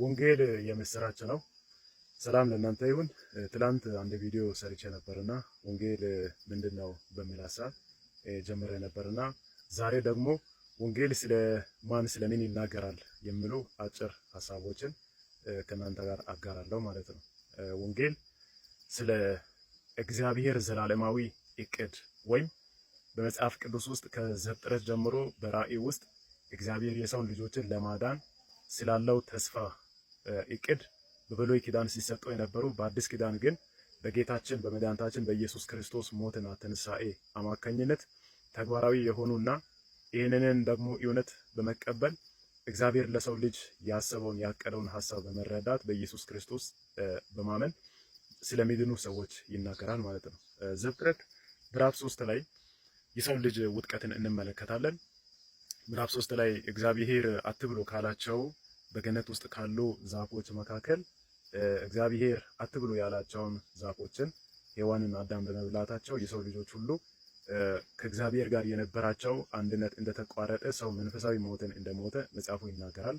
ወንጌል የምስራች ነው። ሰላም ለእናንተ ይሁን። ትላንት አንድ ቪዲዮ ሰርቼ ነበርና ወንጌል ምንድነው በሚል ሐሳብ ጀምሬ ነበርና ዛሬ ደግሞ ወንጌል ስለምን ይናገራል የሚሉ አጭር ሐሳቦችን ከእናንተ ጋር አጋራለሁ ማለት ነው። ወንጌል ስለ እግዚአብሔር ዘላለማዊ እቅድ ወይም በመጽሐፍ ቅዱስ ውስጥ ከዘፍጥረት ጀምሮ በራእይ ውስጥ እግዚአብሔር የሰው ልጆችን ለማዳን ስላለው ተስፋ እቅድ በብሉይ ኪዳን ሲሰጡ የነበሩ በአዲስ ኪዳን ግን በጌታችን በመድኃኒታችን በኢየሱስ ክርስቶስ ሞትና ትንሣኤ አማካኝነት ተግባራዊ የሆኑና ይህንን ደግሞ እውነት በመቀበል እግዚአብሔር ለሰው ልጅ ያሰበውን ያቀደውን ሐሳብ በመረዳት በኢየሱስ ክርስቶስ በማመን ስለሚድኑ ሰዎች ይናገራል ማለት ነው። ዘፍጥረት ምዕራፍ 3 ላይ የሰው ልጅ ውድቀትን እንመለከታለን። ምዕራፍ 3 ላይ እግዚአብሔር አትብሉ ካላቸው በገነት ውስጥ ካሉ ዛፎች መካከል እግዚአብሔር አትብሉ ያላቸውን ዛፎችን ሔዋንና አዳም በመብላታቸው የሰው ልጆች ሁሉ ከእግዚአብሔር ጋር የነበራቸው አንድነት እንደተቋረጠ ሰው መንፈሳዊ ሞትን እንደሞተ መጽሐፉ ይናገራል።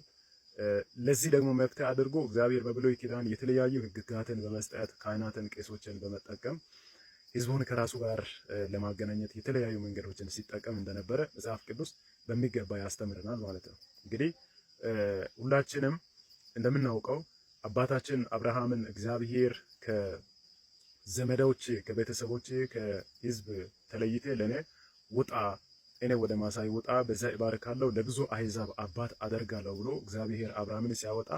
ለዚህ ደግሞ መፍትሄ አድርጎ እግዚአብሔር በብሉይ ኪዳን የተለያዩ ሕግጋትን በመስጠት ካህናትን፣ ቄሶችን በመጠቀም ሕዝቡን ከራሱ ጋር ለማገናኘት የተለያዩ መንገዶችን ሲጠቀም እንደነበረ መጽሐፍ ቅዱስ በሚገባ ያስተምረናል ማለት ነው። እንግዲህ ሁላችንም እንደምናውቀው አባታችን አብርሃምን እግዚአብሔር ከዘመዶች ከቤተሰቦች ከሕዝብ ተለይተ ለኔ ውጣ፣ እኔ ወደ ማሳይ ውጣ፣ በዛ እባርካለሁ፣ ለብዙ አሕዛብ አባት አደርጋለሁ ብሎ እግዚአብሔር አብርሃምን ሲያወጣ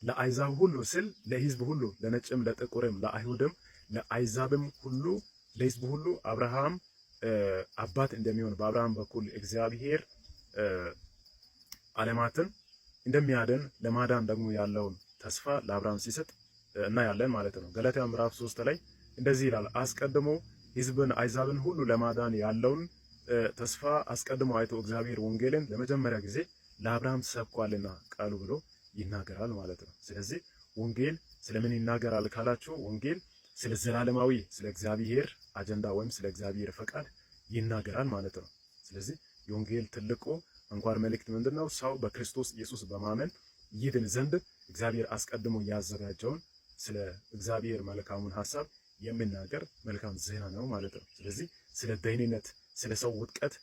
ለአሕዛብ ሁሉ ስል ለሕዝብ ሁሉ ለነጭም ለጥቁርም ለአይሁድም ለአሕዛብም ሁሉ ለሕዝብ ሁሉ አብርሃም አባት እንደሚሆን በአብርሃም በኩል እግዚአብሔር ዓለማትን እንደሚያድን ለማዳን ደግሞ ያለውን ተስፋ ለአብርሃም ሲሰጥ እናያለን ማለት ነው። ገላትያ ምዕራፍ 3 ላይ እንደዚህ ይላል፣ አስቀድሞ ሕዝብን አሕዛብን ሁሉ ለማዳን ያለውን ተስፋ አስቀድሞ አይቶ እግዚአብሔር ወንጌልን ለመጀመሪያ ጊዜ ለአብርሃም ሰብኳልና ቃሉ ብሎ ይናገራል ማለት ነው። ስለዚህ ወንጌል ስለምን ይናገራል ካላችሁ ወንጌል ስለ ዘላለማዊ ስለ እግዚአብሔር አጀንዳ ወይም ስለ እግዚአብሔር ፈቃድ ይናገራል ማለት ነው። ስለዚህ የወንጌል ትልቁ አንኳር መልእክት ምንድነው? ሰው በክርስቶስ ኢየሱስ በማመን ይድን ዘንድ እግዚአብሔር አስቀድሞ ያዘጋጀውን ስለ እግዚአብሔር መልካሙን ሐሳብ የሚናገር መልካም ዜና ነው ማለት ነው። ስለዚህ ስለ ደህንነት፣ ስለ ሰው ውድቀት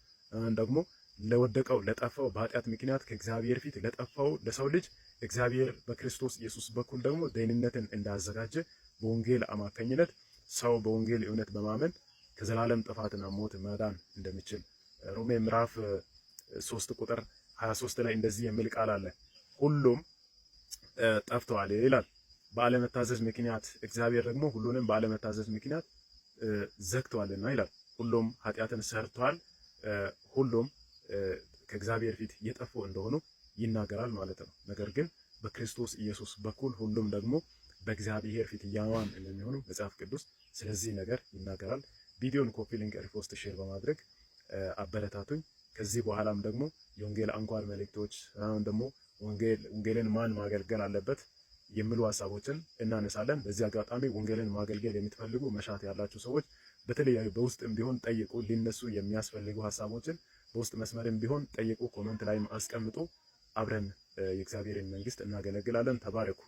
ደግሞ ለወደቀው ለጠፋው በኃጢአት ምክንያት ከእግዚአብሔር ፊት ለጠፋው ለሰው ልጅ እግዚአብሔር በክርስቶስ ኢየሱስ በኩል ደግሞ ደህንነትን እንዳዘጋጀ በወንጌል አማካኝነት ሰው በወንጌል እውነት በማመን ከዘላለም ጥፋትና ሞት መዳን እንደሚችል ሮሜ ምዕራፍ 3 ቁጥር 23 ላይ እንደዚህ የሚል ቃል አለ። ሁሉም ጠፍተዋል ይላል በአለመታዘዝ ምክንያት፣ እግዚአብሔር ደግሞ ሁሉንም በአለመታዘዝ ምክንያት ዘግተዋልና ይላል። ሁሉም ኃጢአትን ሰርተዋል፣ ሁሉም ከእግዚአብሔር ፊት የጠፉ እንደሆኑ ይናገራል ማለት ነው። ነገር ግን በክርስቶስ ኢየሱስ በኩል ሁሉም ደግሞ በእግዚአብሔር ፊት ያዋን እንደሚሆኑ መጽሐፍ ቅዱስ ስለዚህ ነገር ይናገራል። ቪዲዮን ኮፒ፣ ሊንክ፣ ሪፖስት፣ ሼር በማድረግ አበረታቱኝ። ከዚህ በኋላም ደግሞ የወንጌል አንኳር መልእክቶች ደግሞ ወንጌልን ማን ማገልገል አለበት የሚሉ ሐሳቦችን እናነሳለን። በዚህ አጋጣሚ ወንጌልን ማገልገል የምትፈልጉ መሻት ያላችሁ ሰዎች በተለያዩ በውስጥም ቢሆን ጠይቁ። ሊነሱ የሚያስፈልጉ ሐሳቦችን በውስጥ መስመርም ቢሆን ጠይቁ። ኮሜንት ላይም አስቀምጡ። አብረን የእግዚአብሔርን መንግስት እናገለግላለን። ተባረኩ።